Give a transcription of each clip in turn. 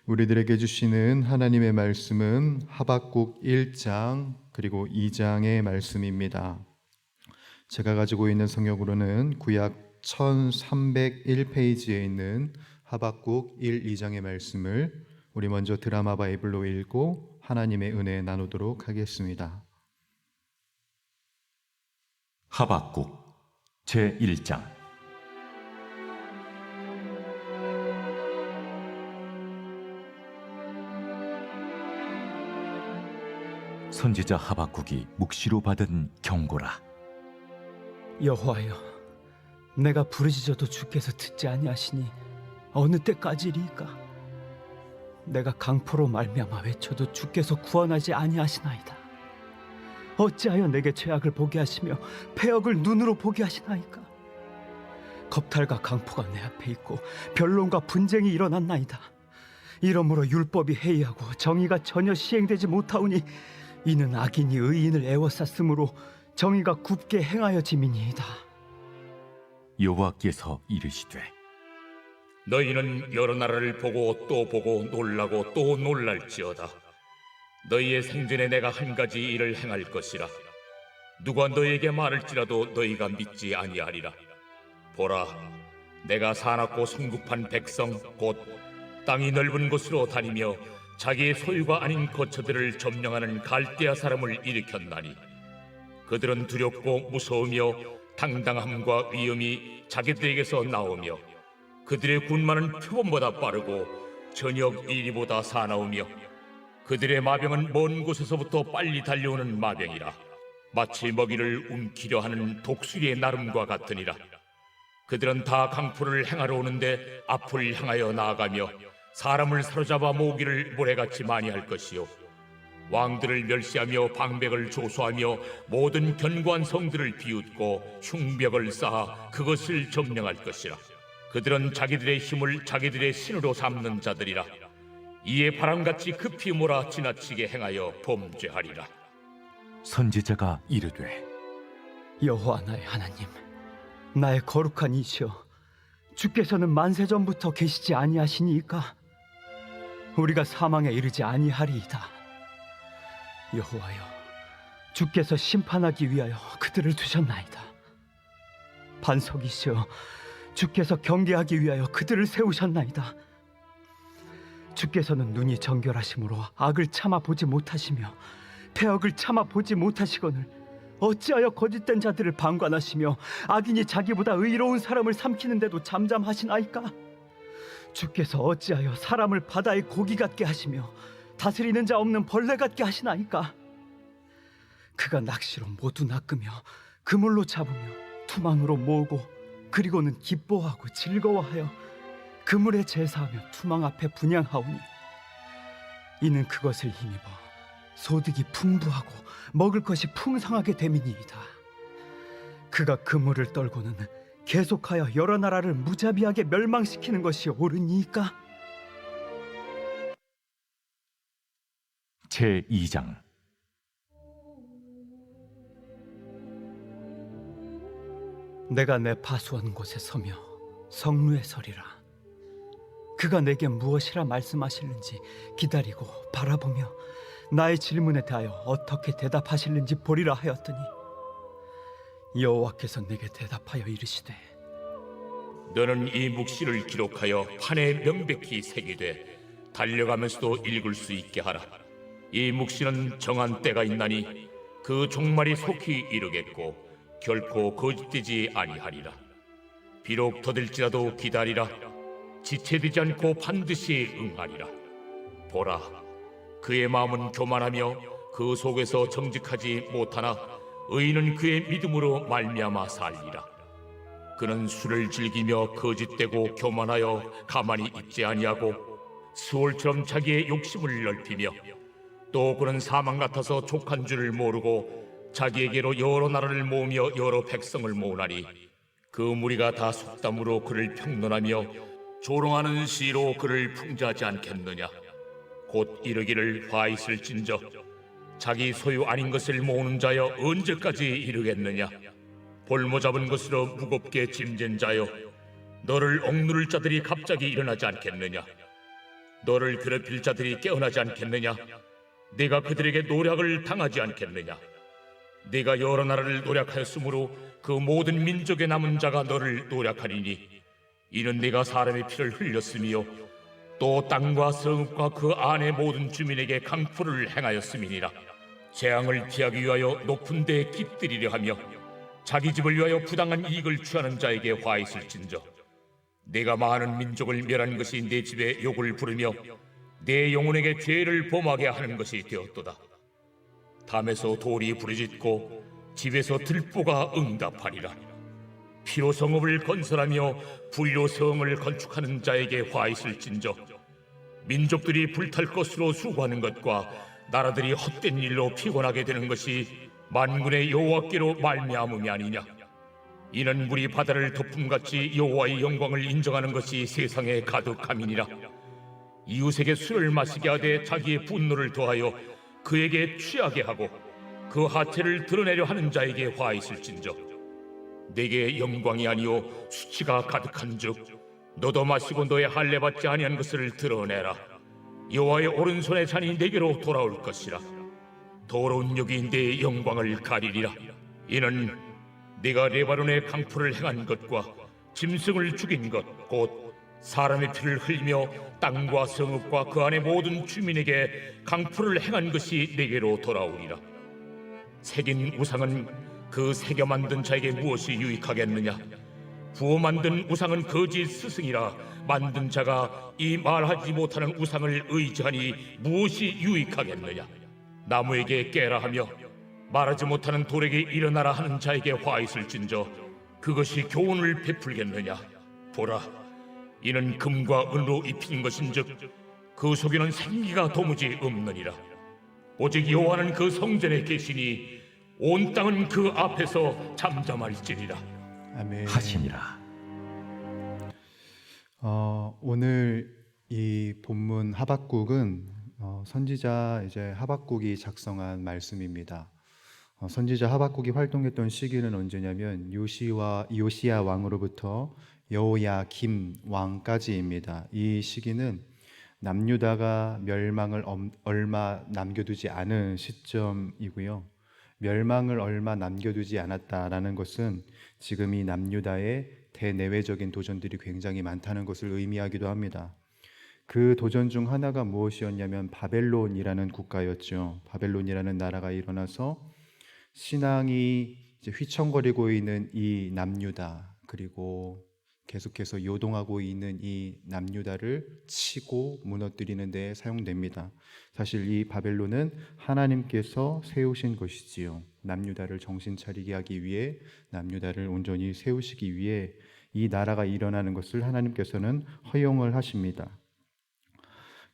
우리들에게 주시는 하나님의 말씀은 하박국 1장 그리고 2장의 말씀입니다. 제가 가지고 있는 성경으로는 구약 1301페이지에 있는 하박국 1, 2장의 말씀을 우리 먼저 드라마 바이블로 읽고 하나님의 은혜 나누도록 하겠습니다. 하박국 제1장. 선지자 하박국이 묵시로 받은 경고라. 여호와여, 내가 부르짖어도 주께서 듣지 아니하시니 어느 때까지리이까? 내가 강포로 말미암아 외쳐도 주께서 구원하지 아니하시나이다. 어찌하여 내게 죄악을 보게 하시며 패역을 눈으로 보게 하시나이까? 겁탈과 강포가 내 앞에 있고 변론과 분쟁이 일어났나이다. 이러므로 율법이 해이하고 정의가 전혀 시행되지 못하오니 이는 악인이 의인을 애워쌌으므로 정의가 굽게 행하여짐이니이다. 여호와께서 이르시되, 너희는 여러 나라를 보고 또 보고 놀라고 또 놀랄지어다. 너희의 생전에 내가 한 가지 일을 행할 것이라. 누가 너희에게 말할지라도 너희가 믿지 아니하리라. 보라, 내가 사납고 성급한 백성 곧 땅이 넓은 곳으로 다니며 자기의 소유가 아닌 거처들을 점령하는 갈대아 사람을 일으켰나니 그들은 두렵고 무서우며 당당함과 위엄이 자기들에게서 나오며 그들의 군마는 표범보다 빠르고 저녁 이리보다 사나우며 그들의 마병은 먼 곳에서부터 빨리 달려오는 마병이라. 마치 먹이를 움키려 하는 독수리의 나름과 같으니라. 그들은 다 강포를 행하러 오는데 앞을 향하여 나아가며 사람을 사로잡아 모으기를 모래같이 많이 할 것이요 왕들을 멸시하며 방백을 조소하며 모든 견고한 성들을 비웃고 흉벽을 쌓아 그것을 점령할 것이라. 그들은 자기들의 힘을 자기들의 신으로 삼는 자들이라. 이에 바람같이 급히 몰아 지나치게 행하여 범죄하리라. 선지자가 이르되, 여호와 나의 하나님, 나의 거룩한 이시여, 주께서는 만세전부터 계시지 아니하시니이까? 우리가 사망에 이르지 아니하리이다. 여호와여, 주께서 심판하기 위하여 그들을 두셨나이다. 반석이시여, 주께서 경계하기 위하여 그들을 세우셨나이다. 주께서는 눈이 정결하심으로 악을 참아 보지 못하시며 패역을 참아 보지 못하시거늘 어찌하여 거짓된 자들을 방관하시며 악인이 자기보다 의로운 사람을 삼키는데도 잠잠하시나이까? 주께서 어찌하여 사람을 바다의 고기 같게 하시며 다스리는 자 없는 벌레 같게 하시나이까? 그가 낚시로 모두 낚으며 그물로 잡으며 투망으로 모으고 그리고는 기뻐하고 즐거워하여 그물에 제사하며 투망 앞에 분향하오니 이는 그것을 힘입어 소득이 풍부하고 먹을 것이 풍성하게 됨이니이다. 그가 그물을 떨고는 계속하여 여러 나라를 무자비하게 멸망시키는 것이 옳으니까? 제2장. 내가 내 파수한 곳에 서며 성루에 서리라. 그가 내게 무엇이라 말씀하실는지 기다리고 바라보며 나의 질문에 대하여 어떻게 대답하실는지 보리라 하였더니 여호와께서 내게 대답하여 이르시되, 너는 이 묵시를 기록하여 판에 명백히 새기되 달려가면서도 읽을 수 있게 하라. 이 묵시는 정한 때가 있나니 그 종말이 속히 이르겠고 결코 거짓되지 아니하리라. 비록 더딜지라도 기다리라. 지체되지 않고 반드시 응하리라. 보라, 그의 마음은 교만하며 그 속에서 정직하지 못하나 의인은 그의 믿음으로 말미암아 살리라. 그는 술을 즐기며 거짓되고 교만하여 가만히 있지 아니하고 수월처럼 자기의 욕심을 넓히며 또 그는 사망 같아서 족한 줄을 모르고 자기에게로 여러 나라를 모으며 여러 백성을 모으나니 그 무리가 다 속담으로 그를 평론하며 조롱하는 시로 그를 풍자하지 않겠느냐. 곧 이르기를 화 있을진저 자기 소유 아닌 것을 모으는 자여 언제까지 이르겠느냐. 볼모 잡은 것으로 무겁게 짐진 자여 너를 억누를 자들이 갑자기 일어나지 않겠느냐. 너를 괴롭힐 자들이 깨어나지 않겠느냐? 네가 그들에게 노략을 당하지 않겠느냐? 네가 여러 나라를 노략하였으므로 그 모든 민족의 남은 자가 너를 노략하리니 이는 네가 사람의 피를 흘렸으며 또 땅과 성읍과 그 안의 모든 주민에게 강포를 행하였음이니라. 재앙을 피하기 위하여 높은 데에 깃들이려 하며 자기 집을 위하여 부당한 이익을 취하는 자에게 화 있을진저 네가 많은 민족을 멸한 것이 네 집에 욕을 부르며 내 영혼에게 죄를 범하게 하는 것이 되었도다. 담에서 돌이 부르짖고 집에서 들보가 응답하리라. 피로 성읍을 건설하며 불로 성을 건축하는 자에게 화 있을진저 민족들이 불탈 것으로 수고하는 것과 나라들이 헛된 일로 피곤하게 되는 것이 만군의 여호와께로 말미암음이 아니냐. 이는 물이 바다를 덮음같이 여호와의 영광을 인정하는 것이 세상에 가득함이니라. 이웃에게 술을 마시게 하되 자기의 분노를 더하여 그에게 취하게 하고 그 하체를 드러내려 하는 자에게 화 있을진저 내게 영광이 아니요 수치가 가득한즉 너도 마시고 너의 할례 받지 아니한 것을 드러내라. 여호와의 오른손의 잔이 내게로 돌아올 것이라. 더러운 욕이 내 영광을 가리리라. 이는 네가 레바논의 강포를 행한 것과 짐승을 죽인 것 곧 사람의 피를 흘리며 땅과 성읍과 그 안의 모든 주민에게 강포를 행한 것이 내게로 돌아오리라. 새긴 우상은 그 새겨 만든 자에게 무엇이 유익하겠느냐? 부어 만든 우상은 거짓 스승이라. 만든 자가 이 말하지 못하는 우상을 의지하니 무엇이 유익하겠느냐? 나무에게 깨라 하며 말하지 못하는 돌에게 일어나라 하는 자에게 화 있을진저 그것이 교훈을 베풀겠느냐? 보라, 이는 금과 은으로 입힌 것인즉 그 속에는 생기가 도무지 없느니라. 오직 여호와는 그 성전에 계시니 온 땅은 그 앞에서 잠잠할지니라. 아멘. 하시니라. 오늘 이 본문 하박국은 선지자 이제 하박국이 작성한 말씀입니다. 선지자 하박국이 활동했던 시기는 언제냐면 요시야 왕으로부터 여호야김 왕까지입니다. 이 시기는 남유다가 멸망을 얼마 남겨두지 않은 시점이고요. 멸망을 얼마 남겨두지 않았다라는 것은 지금 이 남유다의 대내외적인 도전들이 굉장히 많다는 것을 의미하기도 합니다. 그 도전 중 하나가 무엇이었냐면 바벨론이라는 국가였죠. 바벨론이라는 나라가 일어나서 신앙이 이제 휘청거리고 있는 이 남유다, 그리고 계속해서 요동하고 있는 이 남유다를 치고 무너뜨리는 데 사용됩니다. 사실 이 바벨론은 하나님께서 세우신 것이지요. 남유다를 정신 차리게 하기 위해, 남유다를 온전히 세우시기 위해 이 나라가 일어나는 것을 하나님께서는 허용을 하십니다.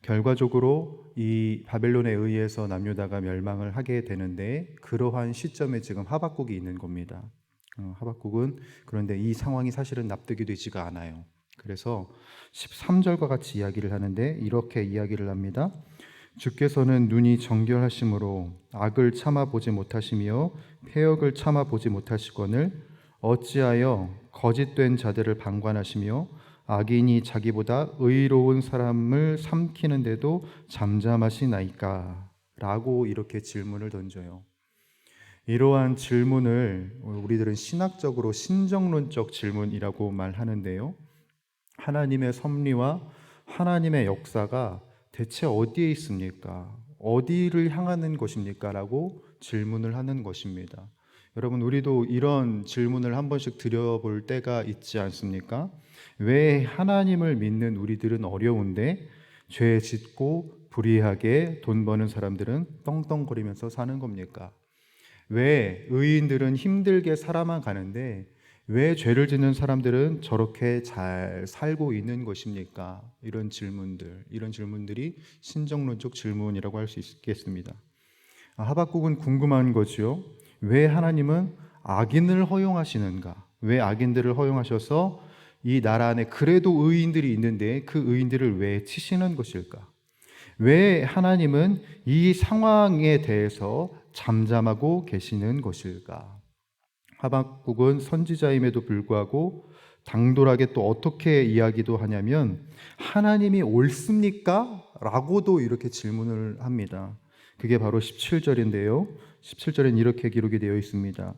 결과적으로 이 바벨론에 의해서 남유다가 멸망을 하게 되는데, 그러한 시점에 지금 하박국이 있는 겁니다. 하박국은 그런데 이 상황이 사실은 납득이 되지가 않아요. 그래서 13절과 같이 이야기를 하는데 이렇게 이야기를 합니다. 주께서는 눈이 정결하심으로 악을 참아보지 못하시며 패역을 참아보지 못하시거늘 어찌하여 거짓된 자들을 방관하시며 악인이 자기보다 의로운 사람을 삼키는데도 잠잠하시나이까? 라고 이렇게 질문을 던져요. 이러한 질문을 우리들은 신학적으로 신정론적 질문이라고 말하는데요. 하나님의 섭리와 하나님의 역사가 대체 어디에 있습니까? 어디를 향하는 것입니까? 라고 질문을 하는 것입니다. 여러분, 우리도 이런 질문을 한 번씩 드려볼 때가 있지 않습니까? 왜 하나님을 믿는 우리들은 어려운데 죄 짓고 불의하게 돈 버는 사람들은 떵떵거리면서 사는 겁니까? 왜 의인들은 힘들게 살아만 가는데 왜 죄를 짓는 사람들은 저렇게 잘 살고 있는 것입니까? 이런 질문들이 신정론적 질문이라고 할 수 있겠습니다. 하박국은 궁금한 거죠. 왜 하나님은 악인을 허용하시는가? 왜 악인들을 허용하셔서 이 나라 안에 그래도 의인들이 있는데 그 의인들을 왜 치시는 것일까? 왜 하나님은 이 상황에 대해서 잠잠하고 계시는 것일까? 하박국은 선지자임에도 불구하고 당돌하게 또 어떻게 이야기도 하냐면 하나님이 옳습니까? 라고도 이렇게 질문을 합니다. 그게 바로 17절인데요. 17절엔 이렇게 기록이 되어 있습니다.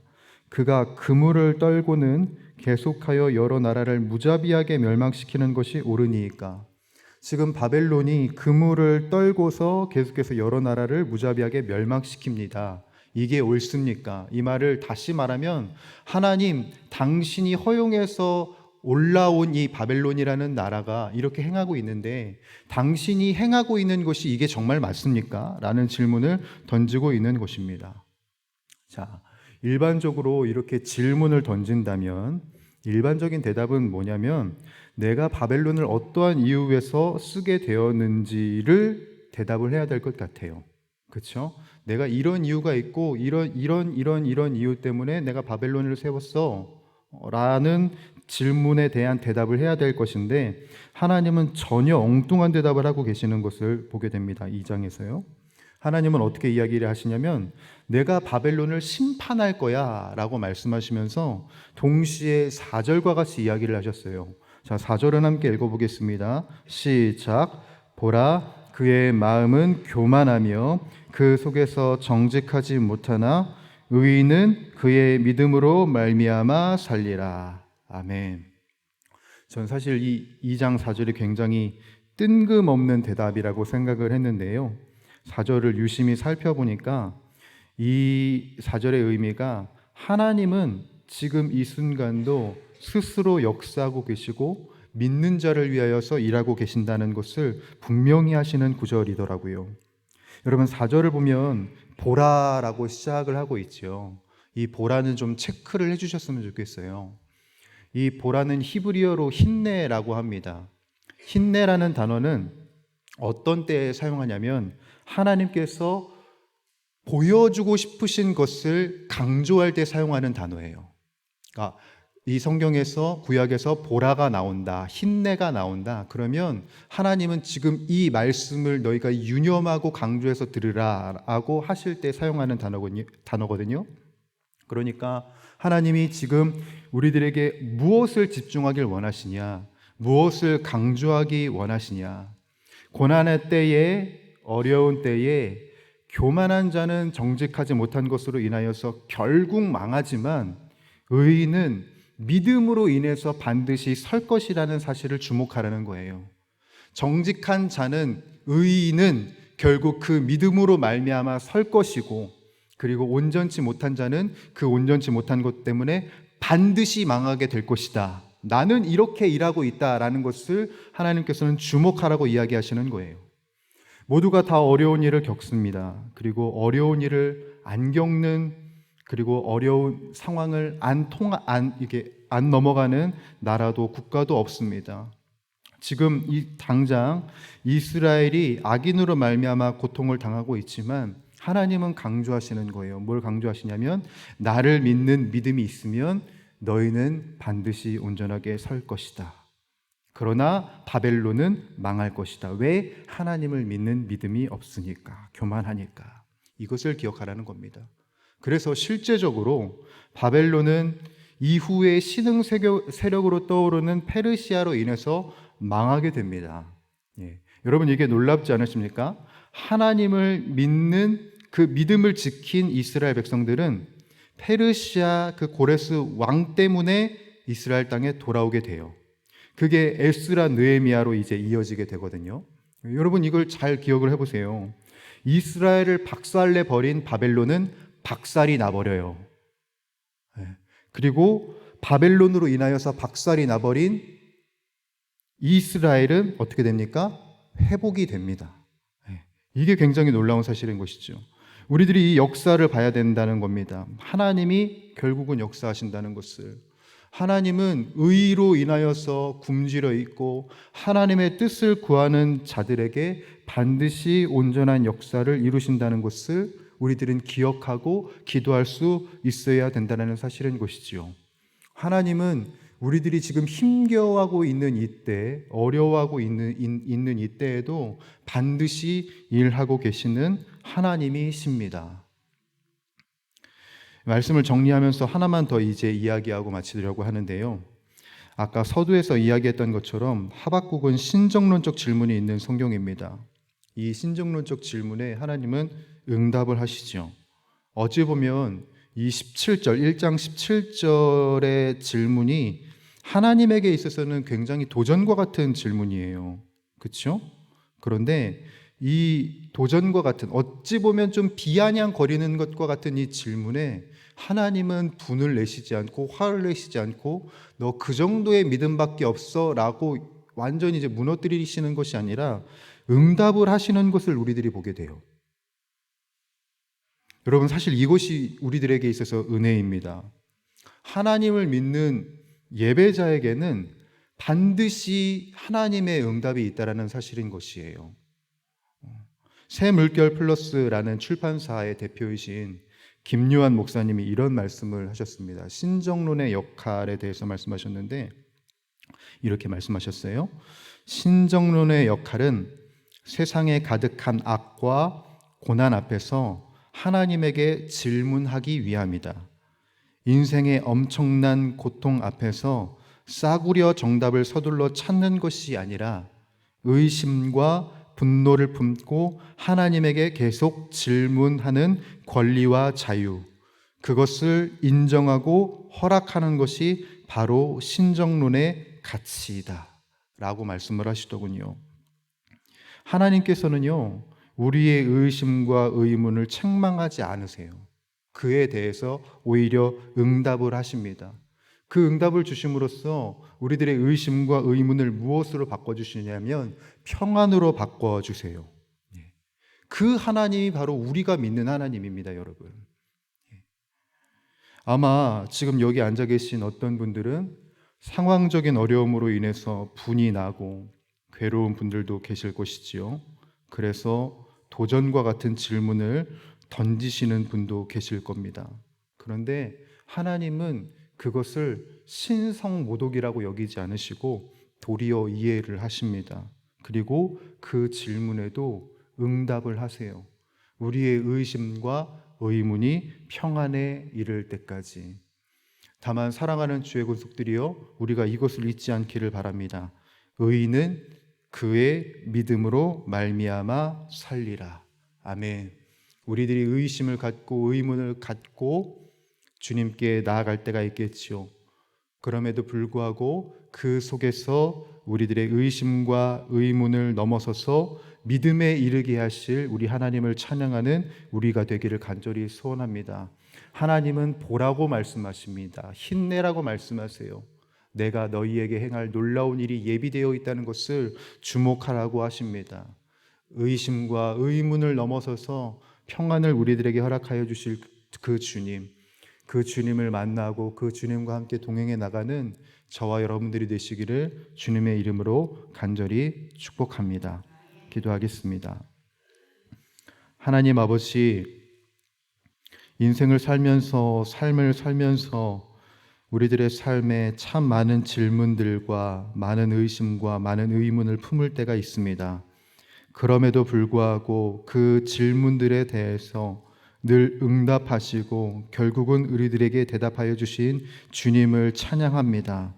그가 그물을 떨고는 계속하여 여러 나라를 무자비하게 멸망시키는 것이 옳으니이까. 지금 바벨론이 그물을 떨고서 계속해서 여러 나라를 무자비하게 멸망시킵니다. 이게 옳습니까? 이 말을 다시 말하면 하나님, 당신이 허용해서 올라온 이 바벨론이라는 나라가 이렇게 행하고 있는데 당신이 행하고 있는 것이 이게 정말 맞습니까? 라는 질문을 던지고 있는 것입니다. 자, 일반적으로 이렇게 질문을 던진다면 일반적인 대답은 뭐냐면 내가 바벨론을 어떠한 이유에서 쓰게 되었는지를 대답을 해야 될 것 같아요. 그렇죠? 내가 이런 이유가 있고 이런 이유 때문에 내가 바벨론을 세웠어 라는 질문에 대한 대답을 해야 될 것인데 하나님은 전혀 엉뚱한 대답을 하고 계시는 것을 보게 됩니다. 2장에서요. 하나님은 어떻게 이야기를 하시냐면 내가 바벨론을 심판할 거야 라고 말씀하시면서 동시에 4절과 같이 이야기를 하셨어요. 자, 4절은 함께 읽어보겠습니다. 시작. 보라, 그의 마음은 교만하며 그 속에서 정직하지 못하나 의인은 그의 믿음으로 말미암아 살리라. 아멘. 전 사실 이 2장 4절이 굉장히 뜬금없는 대답이라고 생각을 했는데요. 4절을 유심히 살펴보니까 이 4절의 의미가 하나님은 지금 이 순간도 스스로 역사하고 계시고 믿는 자를 위하여서 일하고 계신다는 것을 분명히 하시는 구절이더라고요. 여러분 4절을 보면 보라라고 시작을 하고 있죠. 이 보라는 좀 체크를 해주셨으면 좋겠어요. 이 보라는 히브리어로 힌네라고 합니다. 힌네라는 단어는 어떤 때에 사용하냐면 하나님께서 보여주고 싶으신 것을 강조할 때 사용하는 단어예요. 그러니까 이 성경에서 구약에서 보라가 나온다, 힌내가 나온다. 그러면 하나님은 지금 이 말씀을 너희가 유념하고 강조해서 들으라라고 하실 때 사용하는 단어거든요. 그러니까 하나님이 지금 우리들에게 무엇을 집중하길 원하시냐, 무엇을 강조하기 원하시냐. 고난의 때에, 어려운 때에 교만한 자는 정직하지 못한 것으로 인하여서 결국 망하지만 의인은 믿음으로 인해서 반드시 설 것이라는 사실을 주목하라는 거예요. 정직한 자는, 의인은 결국 그 믿음으로 말미암아 설 것이고, 그리고 온전치 못한 자는 그 온전치 못한 것 때문에 반드시 망하게 될 것이다. 나는 이렇게 일하고 있다라는 것을 하나님께서는 주목하라고 이야기하시는 거예요. 모두가 다 어려운 일을 겪습니다. 그리고 어려운 일을 안 겪는, 그리고 어려운 상황을 안 넘어가는 나라도 국가도 없습니다. 지금 당장 이스라엘이 악인으로 말미암아 고통을 당하고 있지만 하나님은 강조하시는 거예요. 뭘 강조하시냐면 나를 믿는 믿음이 있으면 너희는 반드시 온전하게 설 것이다. 그러나 바벨론은 망할 것이다. 왜? 하나님을 믿는 믿음이 없으니까, 교만하니까. 이것을 기억하라는 겁니다. 그래서 실제적으로 바벨론은 이후에 신흥 세력으로 떠오르는 페르시아로 인해서 망하게 됩니다. 예. 여러분 이게 놀랍지 않으십니까? 하나님을 믿는 그 믿음을 지킨 이스라엘 백성들은 페르시아 그 고레스 왕 때문에 이스라엘 땅에 돌아오게 돼요. 그게 에스라 느헤미야로 이제 이어지게 되거든요. 여러분 이걸 잘 기억을 해보세요. 이스라엘을 박살내 버린 바벨론은 박살이 나버려요. 그리고 바벨론으로 인하여서 박살이 나버린 이스라엘은 어떻게 됩니까? 회복이 됩니다. 이게 굉장히 놀라운 사실인 것이죠. 우리들이 이 역사를 봐야 된다는 겁니다. 하나님이 결국은 역사하신다는 것을. 하나님은 의로 인하여서 굶주려 있고 하나님의 뜻을 구하는 자들에게 반드시 온전한 역사를 이루신다는 것을 우리들은 기억하고 기도할 수 있어야 된다는 사실인 것이지요. 하나님은 우리들이 지금 힘겨워하고 있는 이때, 어려워하고 있는 이때에도 반드시 일하고 계시는 하나님이십니다. 말씀을 정리하면서 하나만 더 이제 이야기하고 마치려고 하는데요. 아까 서두에서 이야기했던 것처럼 하박국은 신정론적 질문이 있는 성경입니다. 이 신정론적 질문에 하나님은 응답을 하시죠. 어찌 보면 이 17절, 1장 17절의 질문이 하나님에게 있어서는 굉장히 도전과 같은 질문이에요. 그렇죠? 그런데 이 도전과 같은, 어찌 보면 좀 비아냥거리는 것과 같은 이 질문에 하나님은 분을 내시지 않고 화를 내시지 않고 너 그 정도의 믿음밖에 없어 라고 완전히 이제 무너뜨리시는 것이 아니라 응답을 하시는 것을 우리들이 보게 돼요. 여러분, 사실 이것이 우리들에게 있어서 은혜입니다. 하나님을 믿는 예배자에게는 반드시 하나님의 응답이 있다라는 사실인 것이에요. 새 물결 플러스라는 출판사의 대표이신 김요한 목사님이 이런 말씀을 하셨습니다. 신정론의 역할에 대해서 말씀하셨는데 이렇게 말씀하셨어요. 신정론의 역할은 세상에 가득한 악과 고난 앞에서 하나님에게 질문하기 위함이다. 인생의 엄청난 고통 앞에서 싸구려 정답을 서둘러 찾는 것이 아니라 의심과 분노를 품고 하나님에게 계속 질문하는 권리와 자유, 그것을 인정하고 허락하는 것이 바로 신정론의 가치이다 라고 말씀을 하시더군요. 하나님께서는요, 우리의 의심과 의문을 책망하지 않으세요. 그에 대해서 오히려 응답을 하십니다. 그 응답을 주심으로써 우리들의 의심과 의문을 무엇으로 바꿔주시냐면 평안으로 바꿔주세요. 그 하나님이 바로 우리가 믿는 하나님입니다, 여러분. 아마 지금 여기 앉아 계신 어떤 분들은 상황적인 어려움으로 인해서 분이 나고 괴로운 분들도 계실 것이지요. 그래서 도전과 같은 질문을 던지시는 분도 계실 겁니다. 그런데 하나님은 그것을 신성모독이라고 여기지 않으시고 도리어 이해를 하십니다. 그리고 그 질문에도 응답을 하세요. 우리의 의심과 의문이 평안에 이를 때까지. 다만 사랑하는 주의 권속들이여, 우리가 이것을 잊지 않기를 바랍니다. 의인은 그의 믿음으로 말미암아 살리라. 아멘. 우리들이 의심을 갖고 의문을 갖고 주님께 나아갈 때가 있겠지요. 그럼에도 불구하고 그 속에서 우리들의 의심과 의문을 넘어서서 믿음에 이르게 하실 우리 하나님을 찬양하는 우리가 되기를 간절히 소원합니다. 하나님은 보라고 말씀하십니다. 힘내라고 말씀하세요. 내가 너희에게 행할 놀라운 일이 예비되어 있다는 것을 주목하라고 하십니다. 의심과 의문을 넘어서서 평안을 우리들에게 허락하여 주실 그 주님, 그 주님을 만나고 그 주님과 함께 동행해 나가는 저와 여러분들이 되시기를 주님의 이름으로 간절히 축복합니다. 기도하겠습니다. 하나님 아버지, 인생을 살면서, 삶을 살면서 우리들의 삶에 참 많은 질문들과 많은 의심과 많은 의문을 품을 때가 있습니다. 그럼에도 불구하고 그 질문들에 대해서 늘 응답하시고 결국은 우리들에게 대답하여 주신 주님을 찬양합니다.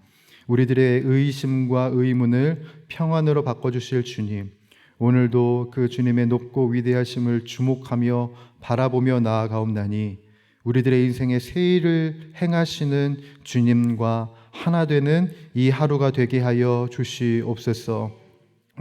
우리들의 의심과 의문을 평안으로 바꿔주실 주님, 오늘도 그 주님의 높고 위대하심을 주목하며 바라보며 나아가옵나니 우리들의 인생의 새 일을 행하시는 주님과 하나 되는 이 하루가 되게 하여 주시옵소서.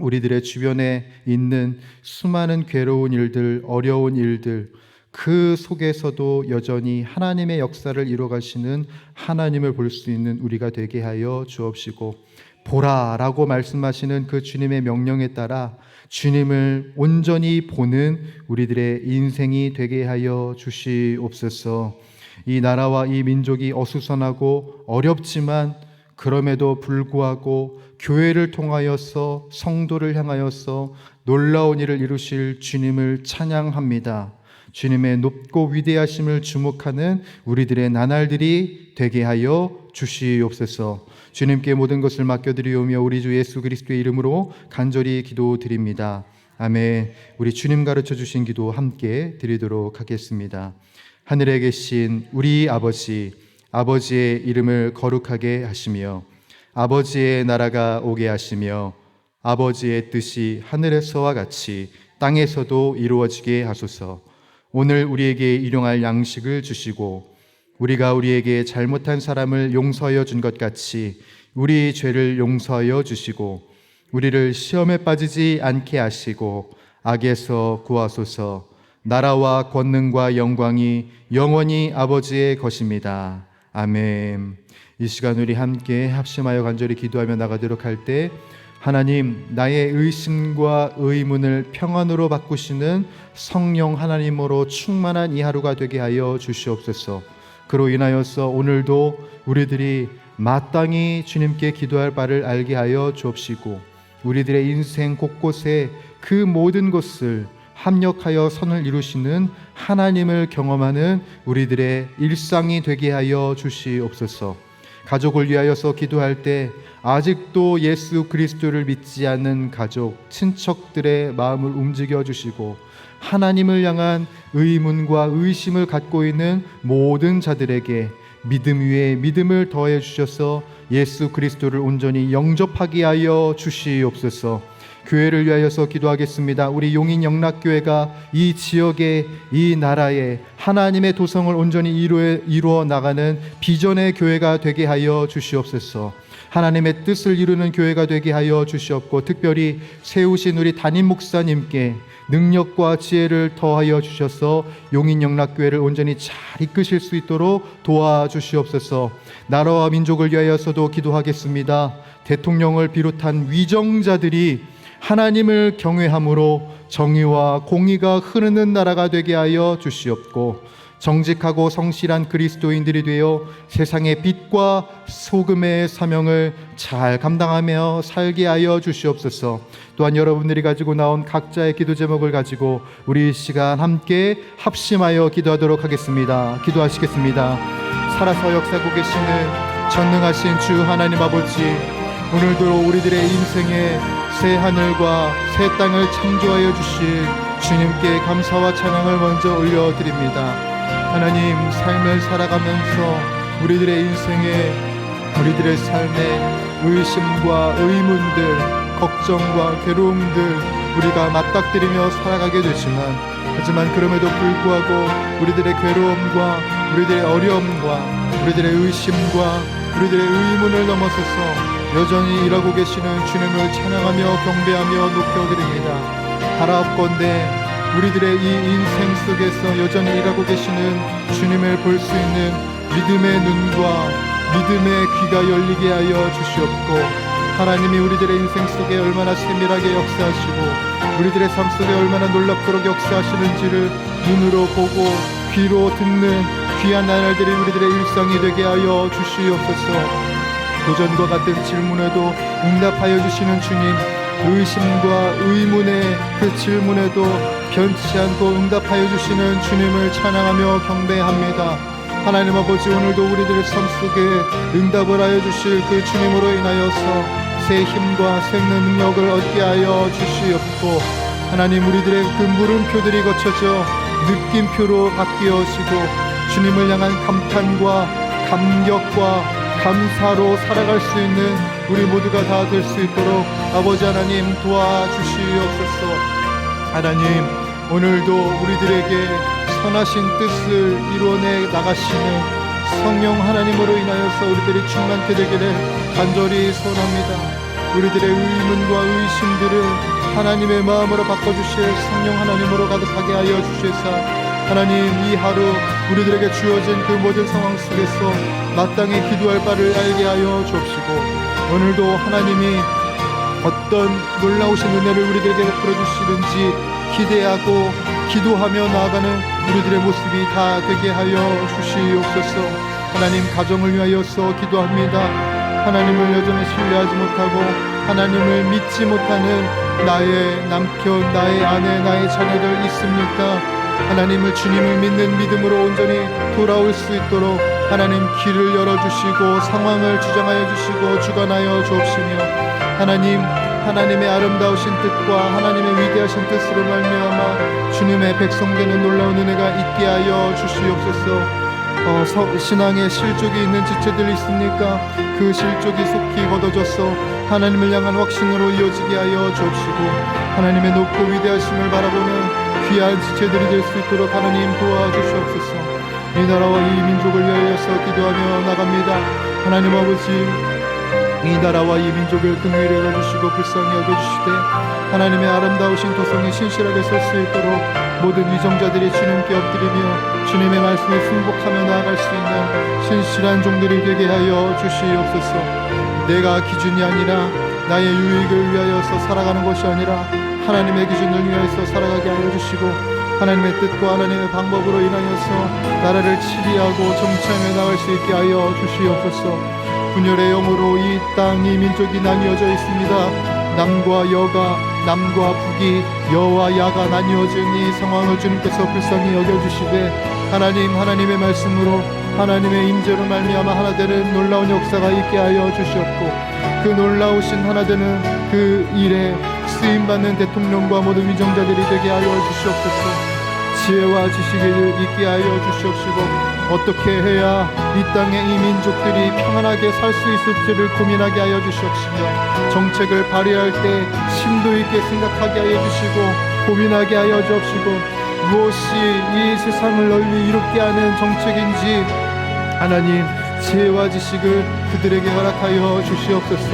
우리들의 주변에 있는 수많은 괴로운 일들, 어려운 일들, 그 속에서도 여전히 하나님의 역사를 이루어가시는 하나님을 볼 수 있는 우리가 되게 하여 주옵시고, 보라라고 말씀하시는 그 주님의 명령에 따라 주님을 온전히 보는 우리들의 인생이 되게 하여 주시옵소서. 이 나라와 이 민족이 어수선하고 어렵지만 그럼에도 불구하고 교회를 통하여서 성도를 향하여서 놀라운 일을 이루실 주님을 찬양합니다. 주님의 높고 위대하심을 주목하는 우리들의 나날들이 되게 하여 주시옵소서. 주님께 모든 것을 맡겨드리오며 우리 주 예수 그리스도의 이름으로 간절히 기도드립니다. 아멘. 우리 주님 가르쳐 주신 기도 함께 드리도록 하겠습니다. 하늘에 계신 우리 아버지, 아버지의 이름을 거룩하게 하시며 아버지의 나라가 오게 하시며 아버지의 뜻이 하늘에서와 같이 땅에서도 이루어지게 하소서. 오늘 우리에게 일용할 양식을 주시고 우리가 우리에게 잘못한 사람을 용서하여 준 것 같이 우리 죄를 용서하여 주시고 우리를 시험에 빠지지 않게 하시고 악에서 구하소서. 나라와 권능과 영광이 영원히 아버지의 것입니다. 아멘. 이 시간 우리 함께 합심하여 간절히 기도하며 나가도록 할 때, 하나님, 나의 의심과 의문을 평안으로 바꾸시는 성령 하나님으로 충만한 이 하루가 되게 하여 주시옵소서. 그로 인하여서 오늘도 우리들이 마땅히 주님께 기도할 바를 알게 하여 주옵시고 우리들의 인생 곳곳에 그 모든 것을 합력하여 선을 이루시는 하나님을 경험하는 우리들의 일상이 되게 하여 주시옵소서. 가족을 위하여서 기도할 때 아직도 예수 그리스도를 믿지 않는 가족, 친척들의 마음을 움직여 주시고 하나님을 향한 의문과 의심을 갖고 있는 모든 자들에게 믿음 위에 믿음을 더해 주셔서 예수 그리스도를 온전히 영접하게 하여 주시옵소서. 교회를 위하여서 기도하겠습니다. 우리 용인 영락교회가 이 지역에, 이 나라에 하나님의 도성을 온전히 이루어 나가는 비전의 교회가 되게 하여 주시옵소서. 하나님의 뜻을 이루는 교회가 되게 하여 주시옵고 특별히 세우신 우리 담임 목사님께 능력과 지혜를 더하여 주셔서 용인 영락교회를 온전히 잘 이끄실 수 있도록 도와주시옵소서. 나라와 민족을 위하여서도 기도하겠습니다. 대통령을 비롯한 위정자들이 하나님을 경외함으로 정의와 공의가 흐르는 나라가 되게 하여 주시옵고 정직하고 성실한 그리스도인들이 되어 세상의 빛과 소금의 사명을 잘 감당하며 살게 하여 주시옵소서. 또한 여러분들이 가지고 나온 각자의 기도 제목을 가지고 우리 이 시간 함께 합심하여 기도하도록 하겠습니다. 기도하시겠습니다. 살아서 역사하고 계시는 전능하신 주 하나님 아버지, 오늘도 우리들의 인생에 새 하늘과 새 땅을 창조하여 주실 주님께 감사와 찬양을 먼저 올려드립니다. 하나님, 삶을 살아가면서 우리들의 인생에, 우리들의 삶에 의심과 의문들, 걱정과 괴로움들 우리가 맞닥뜨리며 살아가게 되지만, 하지만 그럼에도 불구하고 우리들의 괴로움과 우리들의 어려움과 우리들의 의심과 우리들의 의문을 넘어서서 여전히 일하고 계시는 주님을 찬양하며 경배하며 높여드립니다. 바라옵건대 우리들의 이 인생 속에서 여전히 일하고 계시는 주님을 볼 수 있는 믿음의 눈과 믿음의 귀가 열리게 하여 주시옵고, 하나님이 우리들의 인생 속에 얼마나 세밀하게 역사하시고 우리들의 삶 속에 얼마나 놀랍도록 역사하시는지를 눈으로 보고 귀로 듣는 귀한 나날들이 우리들의 일상이 되게 하여 주시옵소서. 도전과 같은 질문에도 응답하여 주시는 주님, 의심과 의문의 그 질문에도 변치 않고 응답하여 주시는 주님을 찬양하며 경배합니다. 하나님 아버지, 오늘도 우리들의 삶 속에 응답을 하여 주실 그 주님으로 인하여서 새 힘과 생명 능력을 얻게 하여 주시옵고, 하나님, 우리들의 그 물음표들이 거쳐져 느낌표로 바뀌어지고 주님을 향한 감탄과 감격과 감사로 살아갈 수 있는 우리 모두가 다 될 수 있도록 아버지 하나님 도와주시옵소서. 하나님, 오늘도 우리들에게 선하신 뜻을 이루어내 나가시는 성령 하나님으로 인하여서 우리들이 충만케 되기를 간절히 소원합니다. 우리들의 의문과 의심들을 하나님의 마음으로 바꿔주실 성령 하나님으로 가득하게 하여 주시사, 하나님, 이 하루 우리들에게 주어진 그 모든 상황 속에서 마땅히 기도할 바를 알게 하여 주옵시고, 오늘도 하나님이 어떤 놀라우신 은혜를 우리들에게 베풀어 주시는지 기대하고 기도하며 나아가는 우리들의 모습이 다 되게 하여 주시옵소서. 하나님, 가정을 위하여서 기도합니다. 하나님을 여전히 신뢰하지 못하고 하나님을 믿지 못하는 나의 남편, 나의 아내, 나의 자녀들 있습니까? 하나님을, 주님을 믿는 믿음으로 온전히 돌아올 수 있도록 하나님 길을 열어주시고 상황을 주장하여 주시고 주관하여 주옵시며, 하나님, 하나님의 아름다우신 뜻과 하나님의 위대하신 뜻으로 말미암아 주님의 백성되는 놀라운 은혜가 있게 하여 주시옵소서. 신앙의 실족이 있는 지체들이 있습니까? 그 실족이 속히 걷어져서 하나님을 향한 확신으로 이어지게 하여 주옵시고 하나님의 높고 위대하심을 바라보는 귀한 지체들이 될 수 있도록 하나님 도와주시옵소서. 이 나라와 이 민족을 위하여서 기도하며 나갑니다. 하나님 아버지, 이 나라와 이 민족을 긍휼히 여겨주시고 불쌍히 여겨주시되 하나님의 아름다우신 도성이 신실하게 설 수 있도록 모든 위정자들이 주님께 엎드리며 주님의 말씀에 순복하며 나아갈 수 있는 신실한 종들이 되게 하여 주시옵소서. 내가 기준이 아니라 나의 유익을 위하여서 살아가는 것이 아니라 하나님의 기준을 위하여서 살아가게 하여 주시고 하나님의 뜻과 하나님의 방법으로 인하여서 나라를 치리하고 정치하며 나갈 수 있게 하여 주시옵소서. 분열의 영으로 이 땅, 이 민족이 나뉘어져 있습니다. 남과 여가, 남과 북이, 여와 야가 나뉘어진 이 상황을 주님께서 불쌍히 여겨주시되 하나님의 말씀으로 하나님의 임재로 말미암아 하나 되는 놀라운 역사가 있게 하여 주시옵고 그 놀라우신 하나 되는 그 일에 쓰임받는 대통령과 모든 위정자들이 되게 하여 주시옵소서. 지혜와 지식을 있게 하여 주시옵시고 어떻게 해야 이 땅의 이 민족들이 평안하게 살 수 있을지를 고민하게 하여 주시옵시며 정책을 발의할 때 심도 있게 생각하게 하여 주시고 고민하게 하여 주옵시고 무엇이 이 세상을 널리 이롭게 하는 정책인지 하나님 지혜와 지식을 그들에게 허락하여 주시옵소서.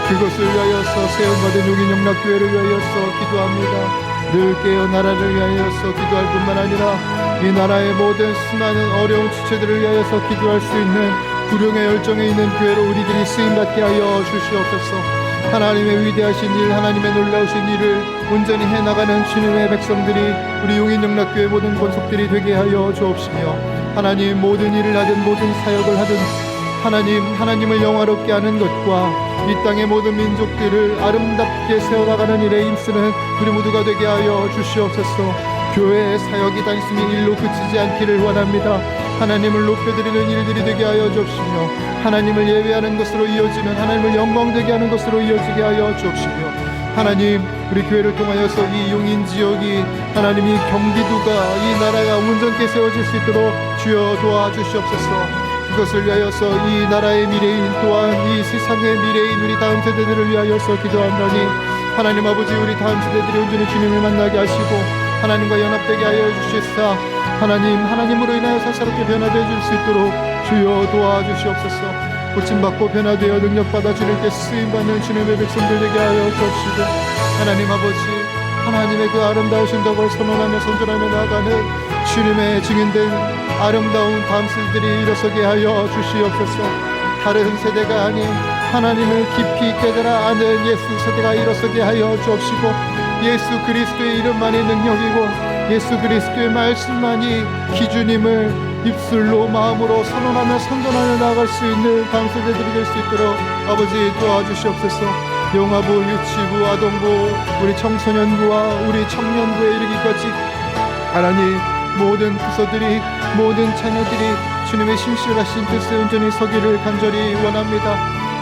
그것을 위하여서 세움받은 용인영락교회를 위하여서 기도합니다. 늘 깨어 나라를 위하여서 기도할 뿐만 아니라 이 나라의 모든 수많은 어려운 주체들을 위하여서 기도할 수 있는 구령의 열정에 있는 교회로 우리들이 쓰임받게 하여 주시옵소서. 하나님의 위대하신 일, 하나님의 놀라우신 일을 온전히 해나가는 주님의 백성들이 우리 용인영락교회 모든 권속들이 되게 하여 주옵시며 하나님 모든 일을 하든 모든 사역을 하든 하나님을 영화롭게 하는 것과 이 땅의 모든 민족들을 아름답게 세워나가는 일에 힘쓰는 우리 모두가 되게 하여 주시옵소서. 교회의 사역이 단순히 일로 그치지 않기를 원합니다. 하나님을 높여드리는 일들이 되게 하여 주옵시며 하나님을 예배하는 것으로 이어지는 하나님을 영광되게 하는 것으로 이어지게 하여 주옵시며 하나님 우리 교회를 통하여서 이 용인 지역이 하나님이 경기도가 이 나라가 온전케 세워질 수 있도록 주여 도와주시옵소서. 그것을 위하여서 이 나라의 미래인 또한 이 세상의 미래인 우리 다음 세대들을 위하여서 기도한다니 하나님 아버지 우리 다음 세대들이 온전히 주님을 만나게 하시고 하나님과 연합되게 하여 주시사 하나님으로 인하여서 새롭게 변화되어 줄 수 있도록 주여 도와주시옵소서. 고침받고 변화되어 능력받아 주님께 쓰임받는 주님의 백성들 되게 하여 주옵시고 하나님 아버지 하나님의 그 아름다우신 덕을 선언하며 선전하며 나아가는 주님의 증인된 아름다운 다음 세대들이 일어서게 하여 주시옵소서. 다른 세대가 아닌 하나님을 깊이 깨달아 아는 예수 세대가 일어서게 하여 주옵시고 예수 그리스도의 이름만이 능력이고 예수 그리스도의 말씀만이 기준임을 입술로 마음으로 선언하며 선전하며 나아갈 수 있는 다음 세대들이 될 수 있도록 아버지 도와주시옵소서. 영아부, 유치부, 아동부, 우리 청소년부와 우리 청년부에 이르기까지 하나님 모든 부서들이 모든 자녀들이 주님의 신실하신 뜻에 온전히 서기를 간절히 원합니다.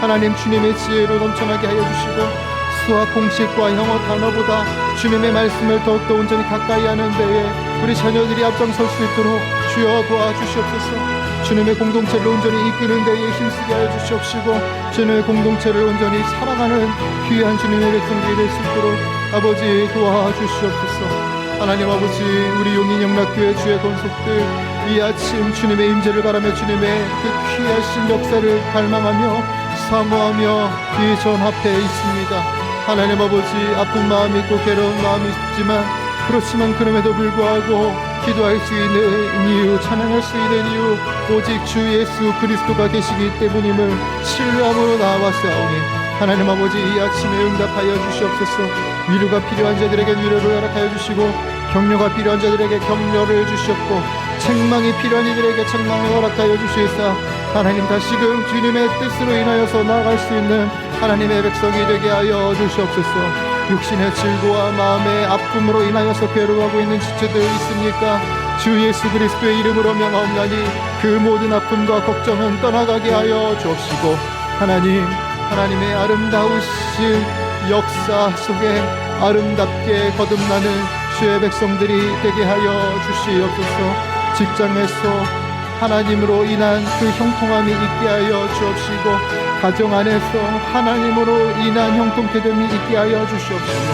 하나님 주님의 지혜로 넘쳐나게 하여 주시고 수학 공식과 영어 단어보다 주님의 말씀을 더욱더 온전히 가까이 하는 데에 우리 자녀들이 앞장설 수 있도록 주여 도와주시옵소서. 주님의 공동체를 온전히 이끄는 데에 힘쓰게 하여 주시옵시고 주님의 공동체를 온전히 사랑하는 귀한 주님의 백성들이 될 수 있도록 아버지 도와주시옵소서. 하나님 아버지 우리 용인영락교회 주의 권속들 이 아침 주님의 임재를 바라며 주님의 그 귀하신 역사를 갈망하며 사모하며 이 전 앞에 있습니다. 하나님 아버지 아픈 마음이 있고 괴로운 마음이 있지만 그럼에도 불구하고 기도할 수 있는 이유 찬양할 수 있는 이유 오직 주 예수 그리스도가 계시기 때문임을 신뢰함으로 나아왔사오니 하나님 아버지 이 아침에 응답하여 주시옵소서. 위로가 필요한 자들에게 위로를 허락하여 주시고 격려가 필요한 자들에게 격려를 주시옵고 책망이 필요한 이들에게 책망을 허락하여 주시옵사 하나님 다시금 주님의 뜻으로 인하여서 나아갈 수 있는 하나님의 백성이 되게 하여 주시옵소서. 육신의 질고와 마음의 아픔으로 인하여서 괴로워하고 있는 지체들 있습니까? 주 예수 그리스도의 이름으로 명하옵나니 그 모든 아픔과 걱정은 떠나가게 하여 주옵시고 하나님의 아름다우신 역사 속에 아름답게 거듭나는 주의 백성들이 되게 하여 주시옵소서. 직장에서 하나님으로 인한 그 형통함이 있게 하여 주옵시고, 가정 안에서 하나님으로 인한 형통케됨이 있게 하여 주시옵시고,